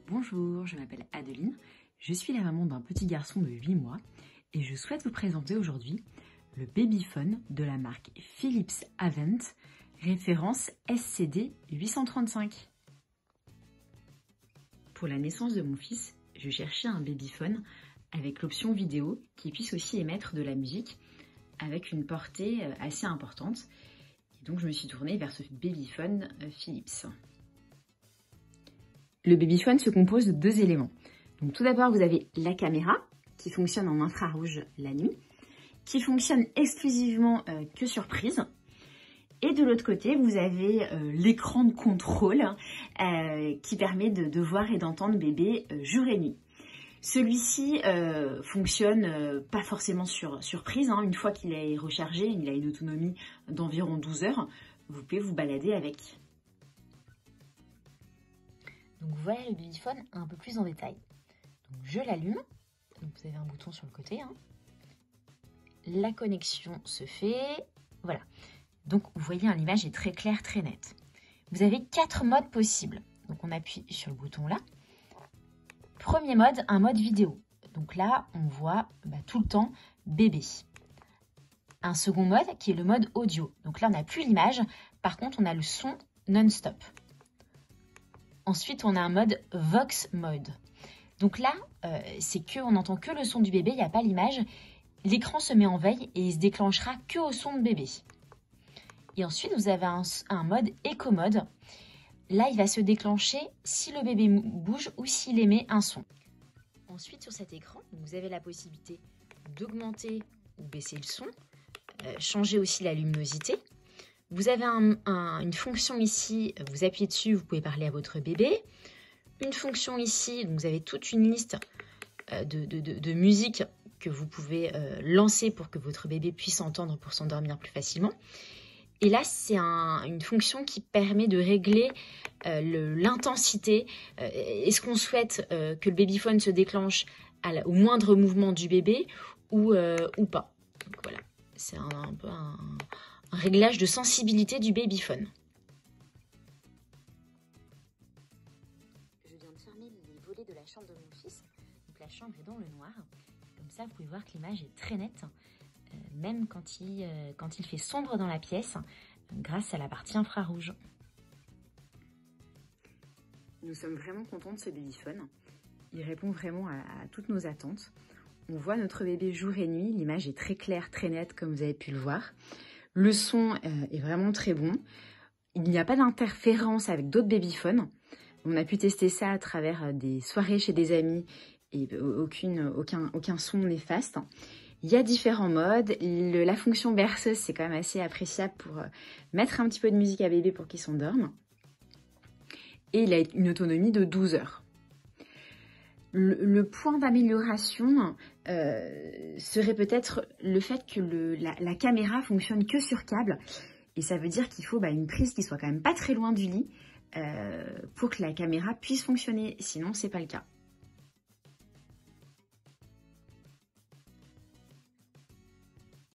Bonjour, je m'appelle Adeline, je suis la maman d'un petit garçon de 8 mois et je souhaite vous présenter aujourd'hui le Babyphone de la marque Philips Avent, référence SCD 835. Pour la naissance de mon fils, je cherchais un Babyphone avec l'option vidéo qui puisse aussi émettre de la musique avec une portée assez importante. Et donc je me suis tournée vers ce Babyphone Philips. Le Babyphone se compose de deux éléments. Donc tout d'abord, vous avez la caméra qui fonctionne en infrarouge la nuit, qui fonctionne exclusivement que sur prise. Et de l'autre côté, vous avez l'écran de contrôle qui permet de voir et d'entendre bébé jour et nuit. Celui-ci fonctionne pas forcément sur prise. Une fois qu'il est rechargé, il a une autonomie d'environ 12 heures. Vous pouvez vous balader avec. Donc voilà le Babyphone un peu plus en détail. Donc je l'allume. Donc vous avez un bouton sur le côté. La connexion se fait. Voilà. Donc vous voyez, l'image est très claire, très nette. Vous avez 4 modes possibles. Donc on appuie sur le bouton là. Premier mode, un mode vidéo. Donc là, on voit tout le temps bébé. Un second mode qui est le mode audio. Donc là, on n'a plus l'image. Par contre, on a le son non-stop. Ensuite, on a un mode Vox Mode. Donc là, c'est qu'on n'entend que le son du bébé, il n'y a pas l'image. L'écran se met en veille et il se déclenchera que au son de bébé. Et ensuite, vous avez un mode Echo Mode. Là, il va se déclencher si le bébé bouge ou s'il émet un son. Ensuite, sur cet écran, vous avez la possibilité d'augmenter ou baisser le son, changer aussi la luminosité. Vous avez une fonction ici, vous appuyez dessus, vous pouvez parler à votre bébé. Une fonction ici, donc vous avez toute une liste de musique que vous pouvez lancer pour que votre bébé puisse entendre pour s'endormir plus facilement. Et là, c'est une fonction qui permet de régler l'intensité. Est-ce qu'on souhaite que le Babyphone se déclenche au moindre mouvement du bébé ou pas? Donc voilà, c'est un peu un réglage de sensibilité du Babyphone. Je viens de fermer les volets de la chambre de mon fils. Donc la chambre est dans le noir. Comme ça, vous pouvez voir que l'image est très nette. Même quand il fait sombre dans la pièce, grâce à la partie infrarouge. Nous sommes vraiment contents de ce Babyphone. Il répond vraiment à toutes nos attentes. On voit notre bébé jour et nuit. L'image est très claire, très nette, comme vous avez pu le voir. Le son est vraiment très bon. Il n'y a pas d'interférence avec d'autres Babyphones. On a pu tester ça à travers des soirées chez des amis et aucun son néfaste. Il y a différents modes. La fonction berceuse, c'est quand même assez appréciable pour mettre un petit peu de musique à bébé pour qu'il s'endorme. Et il a une autonomie de 12 heures. Le point d'amélioration serait peut-être le fait que la caméra fonctionne que sur câble. Et ça veut dire qu'il faut une prise qui soit quand même pas très loin du lit pour que la caméra puisse fonctionner. Sinon, c'est pas le cas.